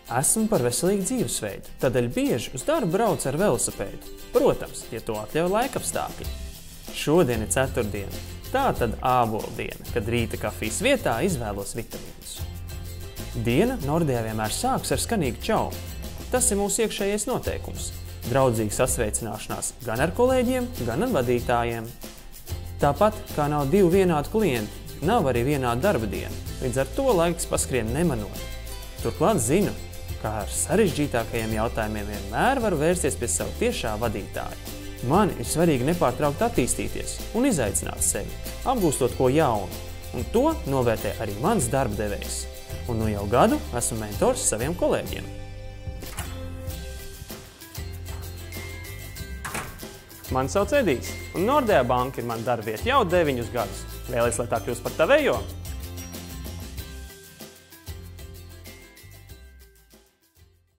Esmu par veselīgu dzīvesveidu, tādēļ bieži uz darbu braucu ar velosipēdu. Protams, ja to atļauj laikapstākļi. Šodien ir ceturtdiena, tā tad āboldiena, kad rīta kafijas vietā izvēlos vitamīnus. Diena Nordijā vienmēr sāks ar skanīgu čau. Tas ir mūsu iekšējais noteikums. Draudzīga sasveicināšanās gan ar kolēģiem, gan ar vadītājiem. Tāpat kā nav divu vienādu klientu, nav arī vienāda darba diena, līdz ar to laiks paskrien nemanot. Turklāt zinu, kā ar sarežģītākajiem jautājumiem vienmēr varu vērsties pie savu tiešā vadītāja. Man ir svarīgi nepārtraukt attīstīties un izaicināt sevi, apgūstot ko jaunu, un to novērtē arī mans darba devējs. Un nu jau gadu esmu mentors saviem kolēģiem. Mani sauc Edijs, un Nordea banka ir mana darba vieta jau 9 gadus. Vēlies, lai tā kļūst par tavējo?